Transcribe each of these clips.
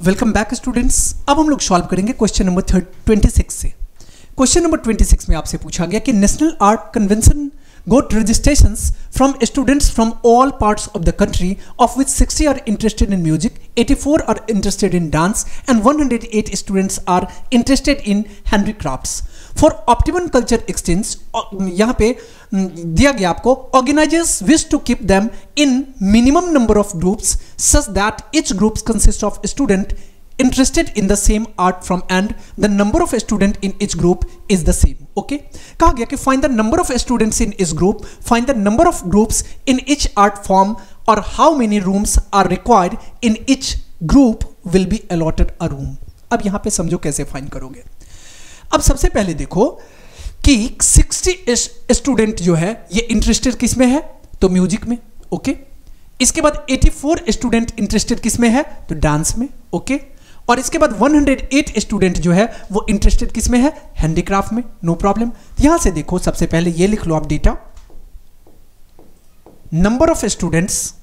Welcome back students. अब हम लोग सॉल्व करेंगे क्वेश्चन नंबर 26 से। क्वेश्चन नंबर 26 में आपसे पूछा गया कि national art convention got registrations from students from all parts of the country, of which 60 are interested in music, 84 are interested in dance, and 108 students are interested in handicrafts. For optimum culture exchange, यहाँ पे दिया गया आपको, organizers wish to keep them in minimum number of groups such that each group consists of student interested in the same art form and the number of student in each group is the same. Okay, कहा गया कि find the number of students in each group, find the number of groups in each art form, or how many rooms are required in each group will be allotted a room. अब यहाँ पे समझो कैसे find करोगे। अब सबसे पहले देखो कि 60 स्टूडेंट जो है ये इंटरेस्टेड किस में है, तो म्यूजिक में। ओके, इसके बाद 84 स्टूडेंट इंटरेस्टेड किस में है, तो डांस में। ओके, और इसके बाद 108 स्टूडेंट जो है वो इंटरेस्टेड किस में है, हैंडीक्राफ्ट में। No problem. यहां से देखो, सबसे पहले ये लिख लो आप data, number of students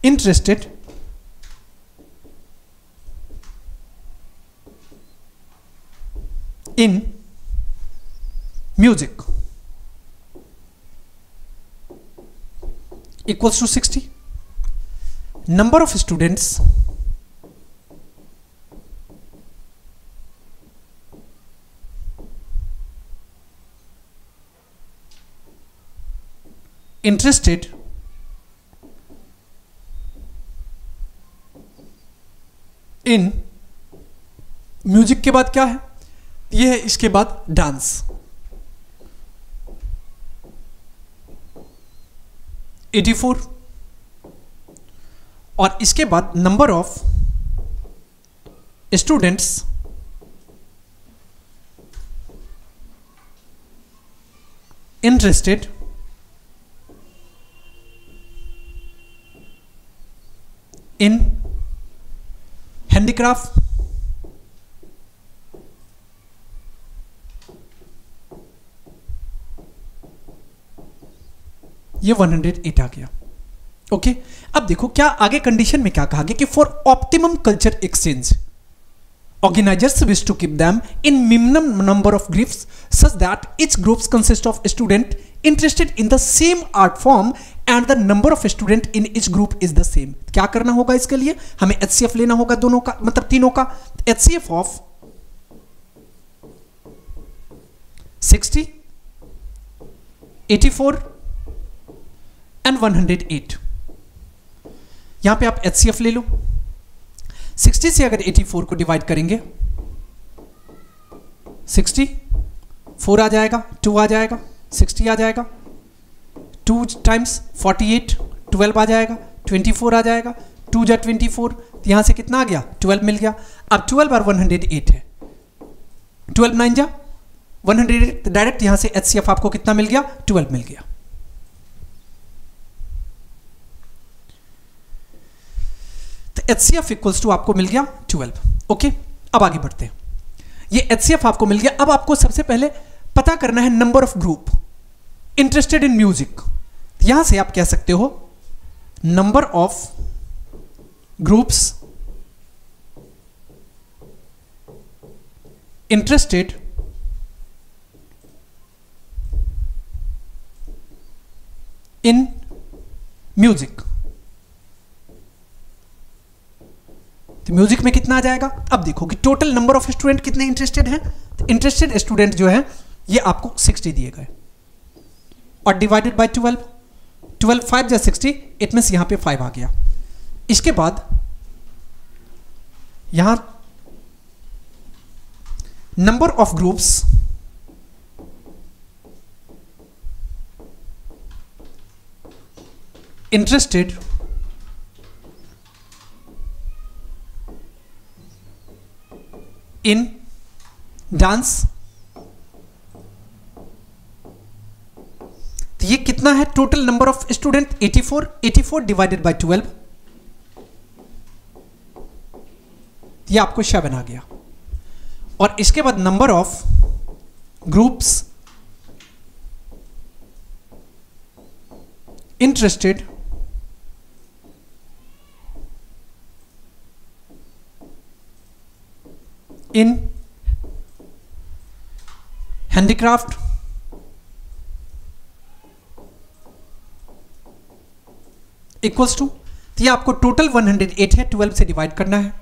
interested in music equals to 60. Number of students interested in music के बाद क्या है, यह है इसके बाद डांस। $84 और इसके बाद नंबर of students interested in handicraft. ये 108 आ गया। ओके, अब देखो क्या आगे कंडीशन में क्या कहा गया कि for optimum culture exchange organisers wish to keep them in minimum number of groups such that each groups consist of student interested in the same art form and the number of student in each group is the same. क्या करना होगा इसके लिए, हमें HCF लेना होगा दोनों का, मतलब तीनों का। HCF of 60, 84 and 108। यहां पे आप HCF ले लो। 60 से अगर 84 को डिवाइड करेंगे, 60 4 आ जाएगा, 2 आ जाएगा, 60 आ जाएगा, 2 टाइम्स 48 12 आ जाएगा, 24 आ जाएगा, 2 जा 24, यहां से कितना आ गया, 12 मिल गया। अब 12 और 108 है, 12 9 जा 108, डायरेक्ट यहां से HCF आपको कितना मिल गया, 12 मिल गया। HCF इक्वल्स टू आपको मिल गया 12। ओके, अब आगे बढ़ते हैं। ये HCF आपको मिल गया। अब आपको सबसे पहले पता करना है number of group interested in music. यहां से आप कह सकते हो number of groups interested in music. तो म्यूजिक में कितना आ जाएगा, अब देखो कि टोटल नंबर ऑफ स्टूडेंट कितने इंटरेस्टेड हैं। तो इंटरेस्टेड स्टूडेंट जो है ये आपको 60 दिए गए और डिवाइडेड बाय 12, 12 5 जा 60, इट मींस यहां पे 5 आ गया। इसके बाद यहां number of groups interested in dance. तो ये कितना है total number of student, 84, 84 divided by 12, ये आपको 7 आ गया। और इसके बाद नंबर ऑफ ग्रुप्स interested in handicraft equals to, तो ये आपको टोटल 108 है, 12 से डिवाइड करना है,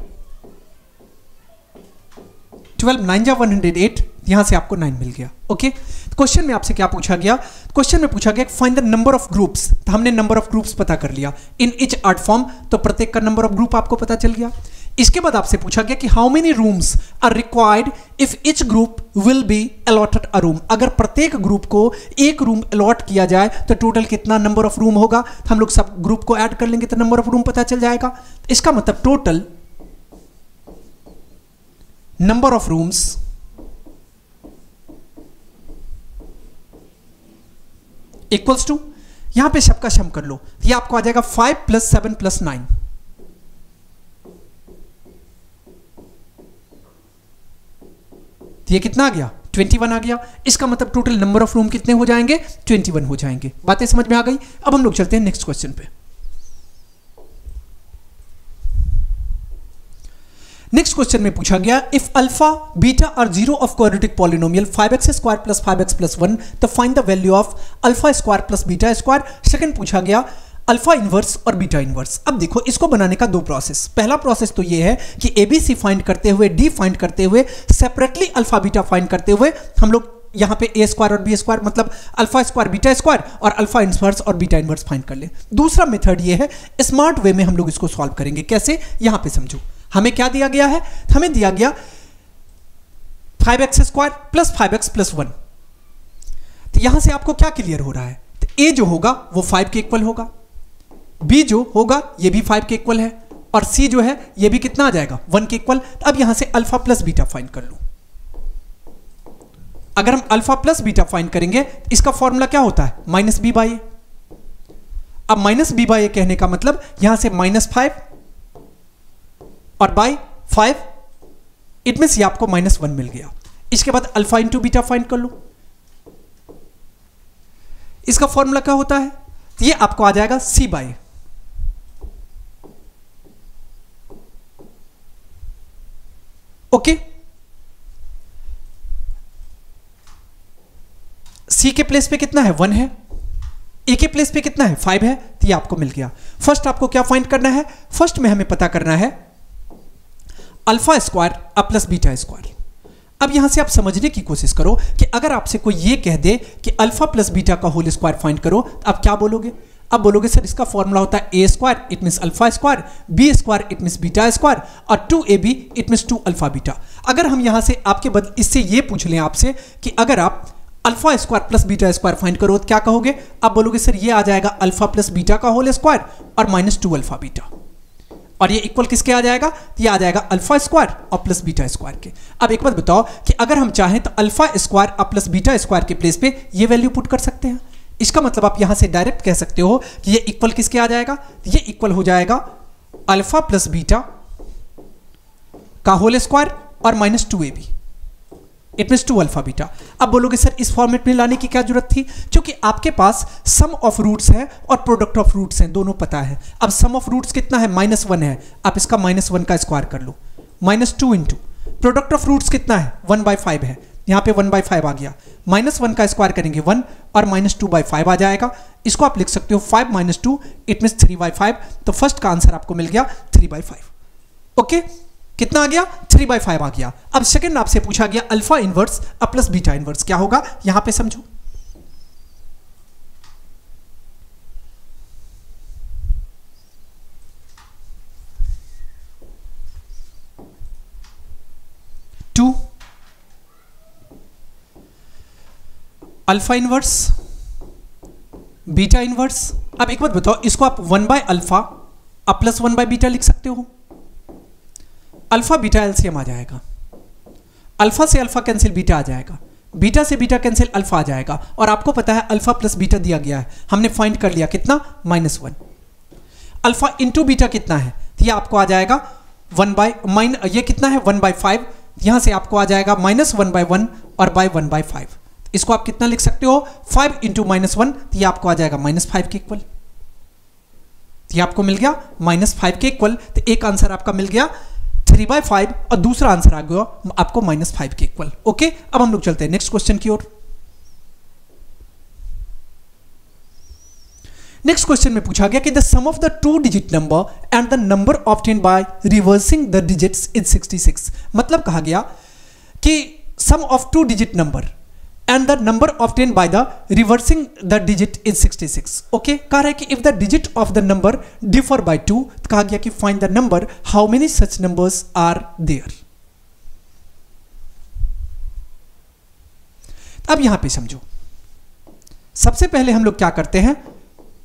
12 9 जा 108, यहां से आपको 9 मिल गया। ओके, क्वेश्चन में आपसे क्या पूछा गया, क्वेश्चन में पूछा गया find the number of groups, तो हमने नंबर ऑफ ग्रुप्स पता कर लिया इन ईच आर्ट फॉर्म, तो प्रत्येक का नंबर ऑफ ग्रुप आपको पता चल गया। इसके बाद आपसे पूछा गया कि how many rooms are required if each group will be allotted a room, अगर प्रत्येक ग्रुप को एक रूम अलॉट किया जाए तो टोटल कितना नंबर ऑफ रूम होगा, तो हम लोग सब ग्रुप को ऐड कर लेंगे तो नंबर ऑफ रूम पता चल जाएगा। इसका मतलब total number of rooms equals to, यहां पे सबका सम कर लो, ये आपको आ जाएगा 5 + 7 + 9, ये कितना आ गया 21 आ गया। इसका मतलब टोटल नंबर ऑफ रूम कितने हो जाएंगे 21 हो जाएंगे। बातें समझ में आ गई। अब हम लोग चलते हैं नेक्स्ट क्वेश्चन पे। नेक्स्ट क्वेश्चन में पूछा गया if alpha beta are zero of quadratic polynomial 5x² + 5x + 1 तो find the value of α² + β²। Second पूछा गया अल्फा इनवर्स और बीटा इनवर्स। अब देखो इसको बनाने का दो प्रोसेस, पहला प्रोसेस तो ये है कि ABC फाइंड करते हुए, D फाइंड करते हुए, सेपरेटली अल्फा बीटा फाइंड करते हुए हम लोग यहाँ पे A² और B² मतलब α² β² और अल्फा इनवर्स और बीटा इनवर्स फाइंड कर ले। दूसरा मेथड ये है, स्मार्ट वे में हम लोग इसको सॉल्व करेंगे। कैसे, यहाँ पे समझो। हमें क्या दिया गया है, हमें दिया गया 5x² + 5x + 1। तो यहां से आपको क्या क्लियर हो रहा है, तो A जो होगा वो 5 के इक्वल होगा, B जो होगा ये भी 5 के इक्वल है, और C जो है ये भी कितना आ जाएगा 1 के इक्वल। अब यहां से अल्फा प्लस बीटा फाइंड कर लो। अगर हम अल्फा प्लस बीटा फाइंड करेंगे इसका फॉर्मूला क्या होता है -b/a। अब -b/a कहने का मतलब यहां से -5 और बाई 5, इट मींस ये आपको -1 मिल गया। इसके बाद अल्फा इंटू बीटा फाइंड कर लो, इसका फॉर्मूला क्या होता है, ये आपको आ जाएगा c/a। ओके, C के प्लेस पे कितना है 1 है, A के प्लेस पे कितना है 5 है, तो ये आपको मिल गया। फर्स्ट आपको क्या फाइंड करना है, फर्स्ट में हमें पता करना है α² + β²। अब यहां से आप समझने की कोशिश करो कि अगर आपसे कोई ये कह दे कि अल्फा प्लस बीटा का होल स्क्वायर फाइंड करो, तो आप क्या बोलोगे, अब बोलोगे सर इसका फॉर्मूला होता है A², it means α², B², it means β², और 2AB, it means 2 alpha beta. अगर हम यहां से आपके बदले इससे ये पूछ लें आपसे कि अगर आप α² + β² फाइंड करो तो क्या कहोगे, आप बोलोगे सर ये आ जाएगा अल्फा प्लस बीटा का होल स्क्वायर और -2 अल्फा बीटा, और ये इक्वल किसके आ जाएगा, ये आ जाएगा α² और प्लस β² के। अब एक बात बताओ कि अगर हम चाहें तो α² और प्लस β² के प्लेस पे ये वैल्यू पुट कर सकते हैं। इसका मतलब आप यहां से डायरेक्ट कह सकते हो कि ये इक्वल किसके आ जाएगा, ये इक्वल हो जाएगा अल्फा प्लस बीटा का होल स्क्वायर और -2ab, it means 2 alpha beta. अब बोलोगे सर इस फॉर्मेट में लाने की क्या जरूरत थी, क्योंकि आपके पास सम ऑफ रूट्स है और प्रोडक्ट ऑफ रूट्स हैं, दोनों पता है। अब सम ऑफ रूट्स कितना है -1 है, आप इसका -1 का स्क्वायर कर लो, -2 इंटू प्रोडक्ट ऑफ रूट्स कितना है 1/5 है, यहाँ पे 1/5 आ गया, -1 का स्क्वायर करेंगे 1 और -2/5 आ जाएगा। इसको आप लिख सकते हो 5 - 2 इट मींस 3/5। तो फर्स्ट का आंसर आपको मिल गया 3/5। ओके, कितना आ गया 3/5 आ गया। अब सेकंड आपसे पूछा गया alpha inverse plus beta inverse क्या होगा, यहां पे समझो। Two alpha inverse beta inverse. अब एक बात बताओ, इसको आप 1/अल्फा प्लस 1/बीटा लिख सकते हो। अल्फा बीटा एलसीएम आ जाएगा, अल्फा से अल्फा कैंसिल बीटा आ जाएगा, बीटा से बीटा कैंसिल अल्फा आ जाएगा, और आपको पता है अल्फा प्लस बीटा दिया गया है, हमने फाइंड कर लिया कितना -1। अल्फा इंटू बीटा कितना है, तो ये आपको आ जाएगा ये कितना है 1/5, यहां से आपको आ जाएगा -1/1 और बाय 1/5। इसको आप कितना लिख सकते हो 5 इंटू -1, तो ये आपको आ जाएगा -5 के इक्वल। ये आपको मिल गया -5 के इक्वल। तो एक आंसर आपका मिल गया 3/5 और दूसरा आंसर आ गया आपको -5 के इक्वल। ओके, अब हम लोग चलते हैं नेक्स्ट क्वेश्चन की ओर। नेक्स्ट क्वेश्चन में पूछा गया कि the sum of the 2 digit number and the number obtained by reversing the digits is 66। मतलब कहा गया कि sum of 2 digit number and the number obtained by the reversing the digit is 66। Okay, कह रहा है कि if the digit of the number differ by 2, कहा गया कि find the number how many such numbers are there। अब यहां पे समझो, सबसे पहले हम लोग क्या करते हैं,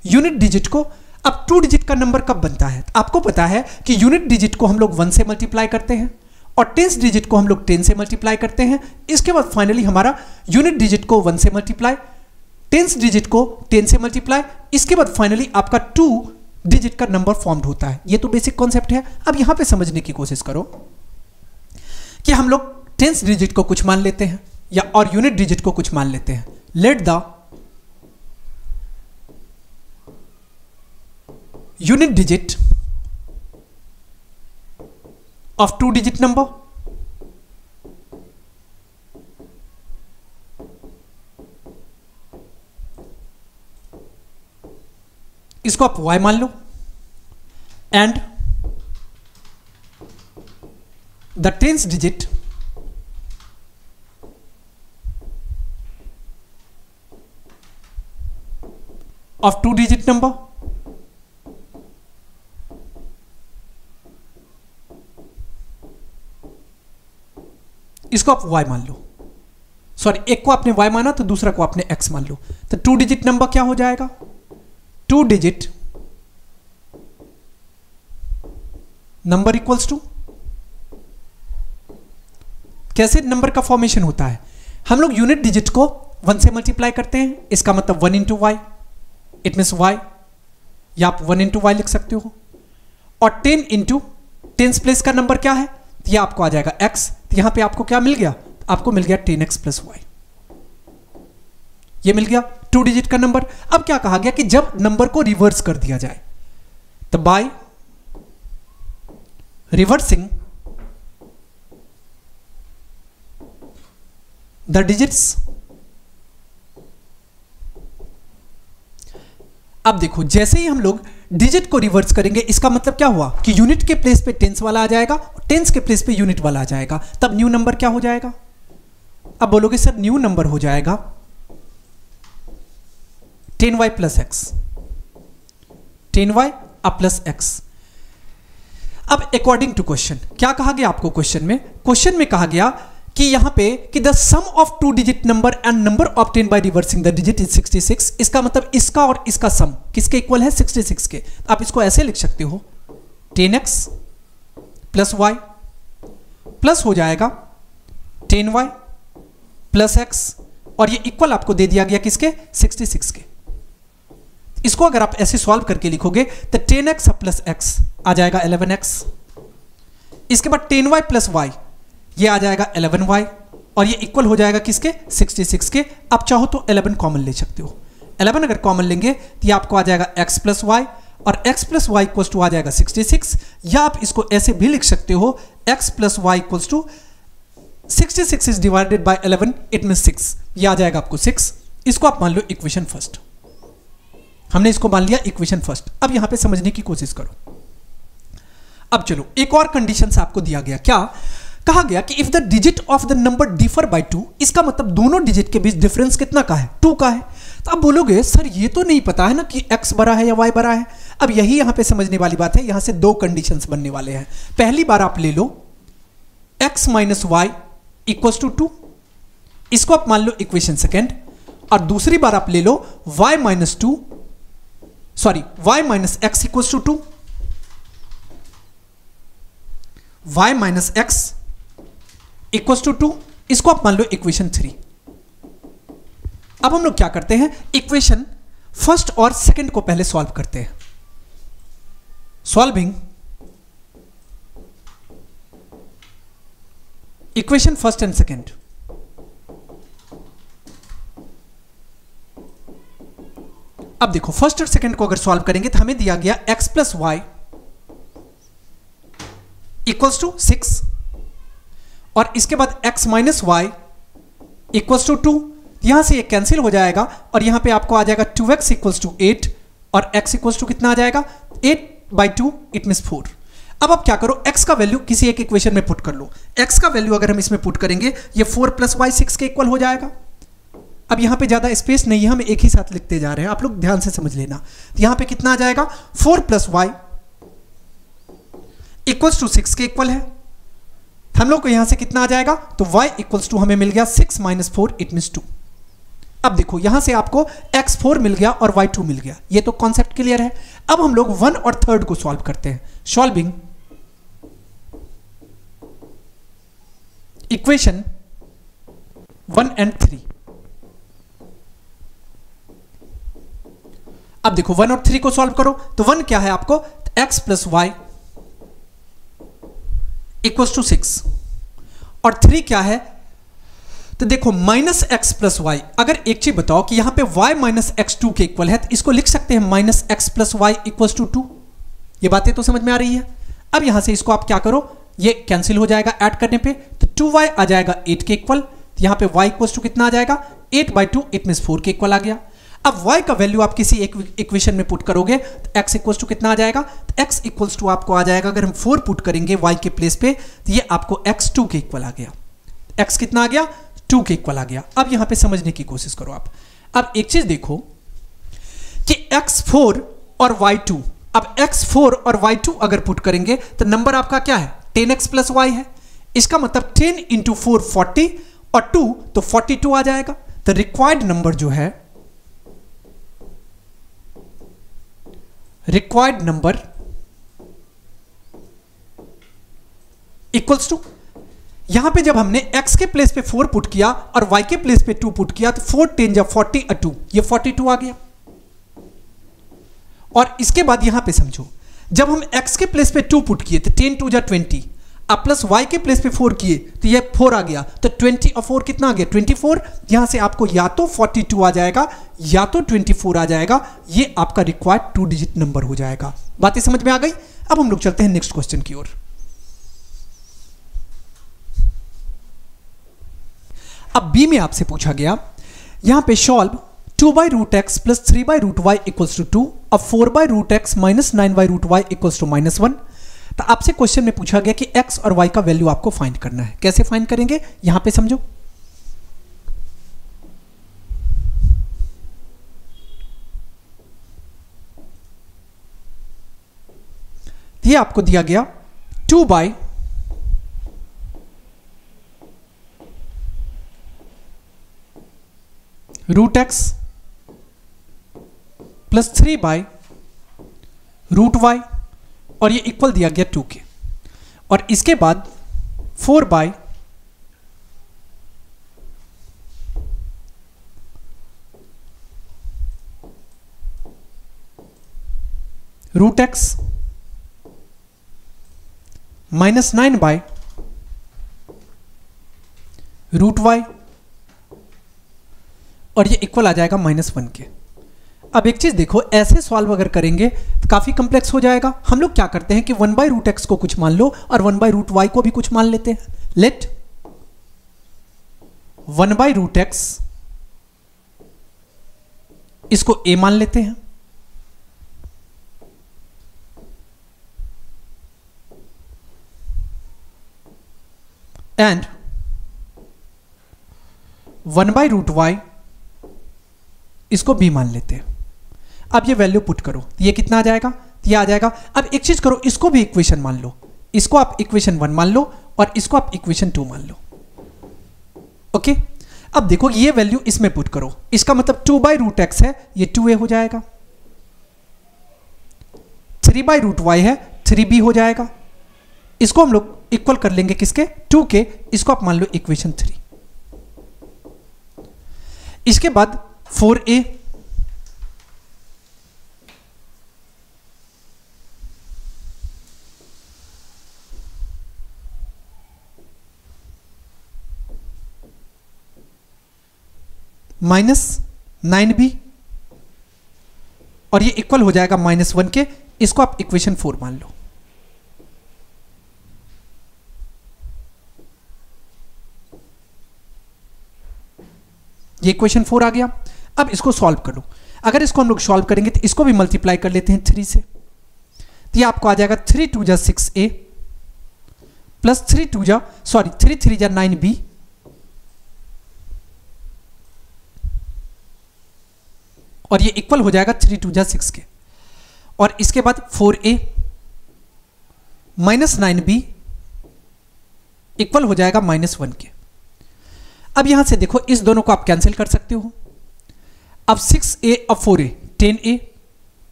यूनिट डिजिट को, अब 2 डिजिट का नंबर कब बनता है, आपको पता है कि यूनिट डिजिट को हम लोग 1 से मल्टीप्लाई करते हैं और टेंस डिजिट को हम लोग 10 से मल्टीप्लाई करते हैं। इसके बाद फाइनली हमारा यूनिट डिजिट को 1 से मल्टीप्लाई, टेंस डिजिट को 10 से मल्टीप्लाई, इसके बाद फाइनली आपका 2 डिजिट का नंबर फॉर्म्ड होता है। ये तो बेसिक कॉन्सेप्ट है। अब यहां पे समझने की कोशिश करो कि हम लोग टेंस डिजिट को कुछ मान लेते हैं या और यूनिट डिजिट को कुछ मान लेते हैं। Let the unit digit of 2 digit number इसको आप y मान लो and the tens digit of 2 digit number इसको आप y मान लो, सॉरी एक को आपने y माना तो दूसरा को आपने x मान लो। तो 2 डिजिट नंबर क्या हो जाएगा, 2 डिजिट नंबर इक्वल्स टू, कैसे नंबर का फॉर्मेशन होता है, हम लोग यूनिट डिजिट को 1 से मल्टीप्लाई करते हैं, इसका मतलब 1 into y, it means y, या आप 1 इंटू वाई लिख सकते हो, और 10 इंटू टेंस प्लेस का नंबर क्या है, यह आपको आ जाएगा x। तो यहां पे आपको क्या मिल गया, आपको मिल गया 10x प्लस y, ये मिल गया 2 डिजिट का नंबर। अब क्या कहा गया कि जब नंबर को रिवर्स कर दिया जाए, तो बाय रिवर्सिंग द डिजिट्स। अब देखो, जैसे ही हम लोग डिजिट को रिवर्स करेंगे, इसका मतलब क्या हुआ कि यूनिट के प्लेस पे टेंस वाला आ जाएगा, टेंस के प्लेस पे यूनिट वाला आ जाएगा। तब न्यू नंबर क्या हो जाएगा, अब बोलोगे सर न्यू नंबर हो जाएगा 10y प्लस एक्स, 10y अब प्लस एक्स। अब अकॉर्डिंग टू क्वेश्चन क्या कहा गया आपको, क्वेश्चन में कहा गया कि यहां पे कि the sum of 2 digit number and number obtained by reversing the digit is 66। इसका मतलब इसका और इसका सम किसके इक्वल है, 66 के। आप इसको ऐसे लिख सकते हो 10x प्लस y प्लस हो जाएगा 10y प्लस x, और ये इक्वल आपको दे दिया गया किसके, 66 के। इसको अगर आप ऐसे सॉल्व करके लिखोगे तो 10x प्लस x आ जाएगा 11x, इसके बाद 10y प्लस y ये आ जाएगा 11y, और ये इक्वल हो जाएगा किसके, 66 के। आप चाहो तो 11 कॉमन ले सकते हो, 11 अगर कॉमन लेंगे तो ये आपको आ जाएगा x प्लस वाई, और x plus y equals to आ जाएगा 66, या आप इसको ऐसे भी लिख सकते हो x plus y equals to 66 is divided by 11, it means 6, ये आ जाएगा आपको 6। इसको आप मान लो इक्वेशन फर्स्ट, हमने इसको मान लिया इक्वेशन फर्स्ट। अब यहां पे समझने की कोशिश करो। अब चलो एक और कंडीशन से आपको दिया गया, क्या कहा गया कि if the digit of the number differ by 2, इसका मतलब दोनों डिजिट के बीच डिफरेंस कितना का है, 2 का है। तो आप बोलोगे सर ये तो नहीं पता है ना कि x बड़ा है या y बड़ा है। अब यही यहां पे समझने वाली बात है, यहां से 2 कंडीशंस बनने वाले हैं। पहली बार आप ले लो x minus y equals to 2, इसको आप मान लो इक्वेशन सेकेंड, और दूसरी बार आप ले लो y minus x equals to 2, y minus x equals to 2, इसको आप मान लो इक्वेशन 3। अब हम लोग क्या करते हैं, इक्वेशन फर्स्ट और सेकंड को पहले सॉल्व करते हैं। Solving equation first and second, अब देखो फर्स्ट और सेकंड को अगर सॉल्व करेंगे तो हमें दिया गया x plus y equals to 6 और इसके बाद x minus y equals to 2। यहां से ये कैंसिल हो जाएगा और यहां पे आपको आ जाएगा 2x इक्वल्स टू 8 और x इक्वल्स टू कितना आ जाएगा 8/2 इट मींस 4। अब आप क्या करो, x का वैल्यू किसी एक इक्वेशन में पुट कर लो। x का वैल्यू अगर हम इसमें पुट करेंगे ये 4 प्लस वाई 6 के इक्वल हो जाएगा। अब यहां पे ज्यादा स्पेस नहीं है, हम एक ही साथ लिखते जा रहे हैं, आप लोग ध्यान से समझ लेना। तो यहां पे कितना आ जाएगा 4 प्लस वाई इक्वल्स टू 6 के इक्वल है। हम लोग को यहां से कितना आ जाएगा, तो y इक्वल्स टू हमें मिल गया 6 माइनस 4 इट मींस 2। अब देखो यहां से आपको x4 मिल गया और y2 मिल गया, ये तो कॉन्सेप्ट क्लियर है। अब हम लोग 1 और 3 को सॉल्व करते हैं। Solving equation 1 and 3। अब देखो 1 और 3 को सॉल्व करो तो 1 क्या है आपको x plus y equals to 6 और 3 क्या है, तो देखो माइनस एक्स प्लस वाई। अगर एक चीज बताओ कि यहां पे y माइनस एक्स 2 के इक्वल है तो इसको लिख सकते हैं minus x plus y equals to 2। ये बातें तो समझ में आ रही है। अब यहां से इसको आप क्या करो, ये कैंसिल हो जाएगा ऐड करने पे, तो 2y आ जाएगा 8 के इक्वल। यहां पे y इक्वल्स टू कितना आ जाएगा 8/2 इट मींस 4 के इक्वल आ गया। अब y का वैल्यू आप किसी एक इक्वेशन में पुट करोगे तो x इक्वल्स टू कितना आ जाएगा, तो x इक्वल्स टू आपको आ जाएगा, अगर हम 4 पुट करेंगे y के प्लेस पे तो ये आपको x 2 के इक्वल आ गया। x कितना आ गया 2 के इक्वल आ गया। अब यहां पे समझने की कोशिश करो आप। अब एक चीज देखो कि x4 और y2, अब x4 और y2 अगर पुट करेंगे तो नंबर आपका क्या है 10x प्लस y है। इसका मतलब 10 इंटू 4 40 और 2 तो 42 आ जाएगा। तो रिक्वायर्ड नंबर जो है, रिक्वायर्ड नंबर इक्वल्स टू, यहां पे जब हमने x के प्लेस पे 4 पुट किया और y के प्लेस पे 2 पुट किया तो 4 10 जब 40 और 2 ये 42 आ गया। और इसके बाद यहां पे समझो जब हम x के प्लेस पे 2 पुट किए तो 10 2 जा 20 अब प्लस y के प्लेस पे 4 किए तो ये 4 आ गया, तो 20 और 4 कितना आ गया 24। यहां से आपको या तो 42 आ जाएगा या तो 24 आ जाएगा। ये आपका रिक्वायर्ड 2 डिजिट नंबर हो जाएगा। बातें समझ में आ गई। अब हम लोग चलते हैं नेक्स्ट क्वेश्चन की ओर। अब बी में आपसे पूछा गया यहां पे solve 2/√x plus 3/√y equals to 2 और 4/√x minus 9/√y equals to -1। तो आपसे क्वेश्चन में पूछा गया कि x और y का वैल्यू आपको फाइंड करना है। कैसे फाइंड करेंगे यहां पे समझो। ये आपको दिया गया 2/√x प्लस 3/√y और ये इक्वल दिया गया 2 के, और इसके बाद 4/√x माइनस 9/√y और ये इक्वल आ जाएगा -1 के। अब एक चीज देखो, ऐसे सॉल्व अगर करेंगे तो काफी कॉम्प्लेक्स हो जाएगा। हम लोग क्या करते हैं कि 1/√x को कुछ मान लो और 1/√y को भी कुछ मान लेते हैं। लेट 1/√x इसको a मान लेते हैं एंड 1/√y इसको b मान लेते हैं। अब ये वैल्यू पुट करो, ये कितना आ जाएगा, ये आ जाएगा। अब एक चीज करो, इसको भी इक्वेशन मान लो, इसको आप इक्वेशन 1 मान लो और इसको आप इक्वेशन 2 मान लो। ओके, अब देखो ये वैल्यू इसमें पुट करो, इसका मतलब 2/√x है, ये 2a हो जाएगा। 3/√y है, 3b हो जाएगा। इसको हम लोग इक्वल कर लेंगे किसके 2 के, इसको आप मान लो इक्वेशन 3। इसके बाद 4a माइनस 9b और ये इक्वल हो जाएगा -1 के। इसको आप इक्वेशन 4 मान लो। ये इक्वेशन 4 आ गया। अब इसको सॉल्व करो। अगर इसको हम लोग सॉल्व करेंगे तो इसको भी मल्टीप्लाई कर लेते हैं 3 से, तो ये आपको आ जाएगा 3 2 जा 6a प्लस 3 3 जा 9b और ये इक्वल हो जाएगा 3 2 जा 6 के। और इसके बाद 4a माइनस 9b इक्वल हो जाएगा -1 के। अब यहां से देखो इस दोनों को आप कैंसिल कर सकते हो। अब 6a और 4a 10a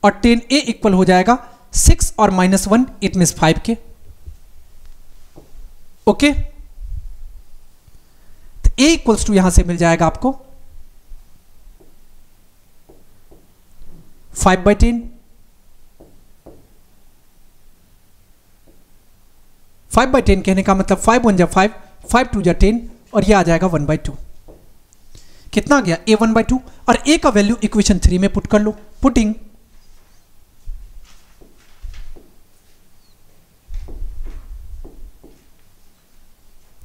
और 10a इक्वल हो जाएगा 6 और -1 इट मीन्स 5 के। ओके, तो a इक्वल्स टू यहां से मिल जाएगा आपको 5/10। 5/10 कहने का मतलब 5 1 जा 5, 5 2 जा 10 और ये आ जाएगा 1/2। कितना गया a 1/2 और a का वैल्यू इक्वेशन 3 में पुट कर लो। Putting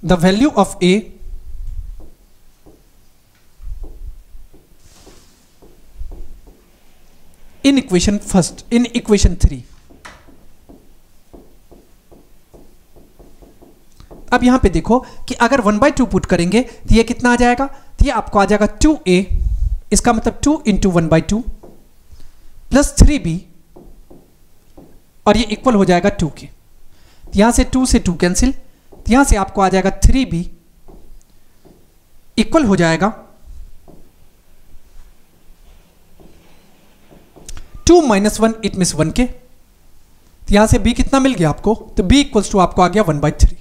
the value of a in equation 3। अब यहां पे देखो कि अगर 1/2 पुट करेंगे तो ये कितना आ जाएगा, तो ये आपको आ जाएगा 2a, इसका मतलब 2 × 1/2 प्लस 3b और ये इक्वल हो जाएगा 2 के। यहां से 2 से 2 कैंसिल, तो यहां से आपको आ जाएगा 3b इक्वल हो जाएगा 2 - 1 इट मीन्स 1 के। तो यहां से b कितना मिल गया आपको, तो b इक्वल्स टू आपको आ गया 1/3।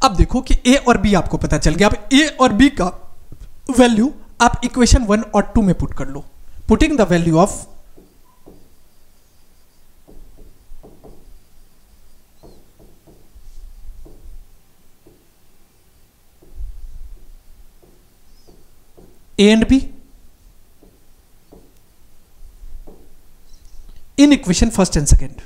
अब देखो कि a और b आपको पता चल गया। अब a और b का वैल्यू आप इक्वेशन 1 और 2 में पुट कर लो। Putting the value of a and b in equation first and second।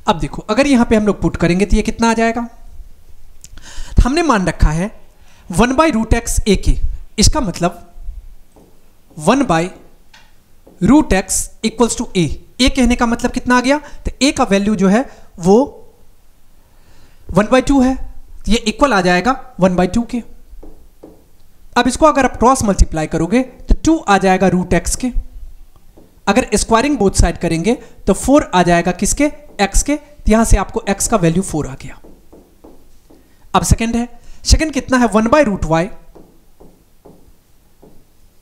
अब देखो अगर यहां पे हम लोग पुट करेंगे तो ये कितना आ जाएगा, तो हमने मान रखा है 1/√x a के। इसका मतलब 1/√x equals to a। a कहने का मतलब कितना आ गया, तो a का वैल्यू जो है वो 1/2 है, तो ये इक्वल आ जाएगा 1/2 के। अब इसको अगर आप क्रॉस मल्टीप्लाई करोगे तो 2 आ जाएगा √x के। अगर स्क्वायरिंग बोथ साइड करेंगे तो 4 आ जाएगा किसके, x के। तो यहां से आपको x का वैल्यू 4 आ गया। अब सेकंड है, सेकंड कितना है 1/√y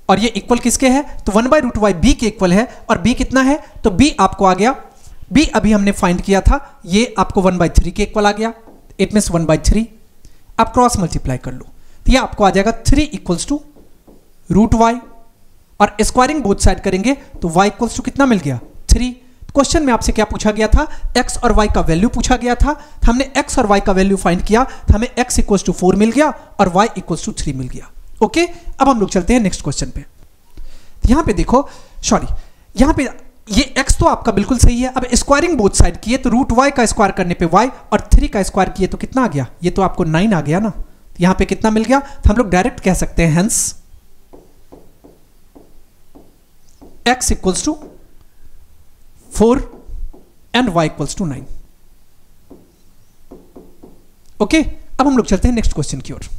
और ये इक्वल किसके है, तो 1/√y b के इक्वल है। और b कितना है, तो b आपको आ गया, b अभी हमने फाइंड किया था, ये आपको 1/3 के इक्वल आ गया। It means 1/3। अब क्रॉस मल्टीप्लाई कर लो तो ये आपको आ जाएगा 3 इक्वल्स टू √y और स्क्वायरिंग बोथ साइड करेंगे तो y इक्वल्स टू कितना मिल गया 3। क्वेश्चन में आपसे क्या पूछा गया था, x और y का वैल्यू पूछा गया था। तो हमने x और y का वैल्यू फाइंड किया तो हमें x इक्वल्स टू 4 मिल गया और y इक्वल्स टू 3 मिल गया। ओके, अब हम लोग चलते हैं नेक्स्ट क्वेश्चन पे। यहां पे देखो, सॉरी यहां पे ये x तो आपका बिल्कुल सही है। अब स्क्वायरिंग बोथ साइड किए तो √y का स्क्वायर करने पे y और 3 का स्क्वायर किए तो कितना आ गया, ये तो आपको 9 आ गया ना। यहां पे कितना मिल गया, तो हम लोग डायरेक्ट कह सकते हैं hence x equals to 4 and y equals to 9। Okay, अब हम लोग चलते हैं नेक्स्ट क्वेश्चन की ओर।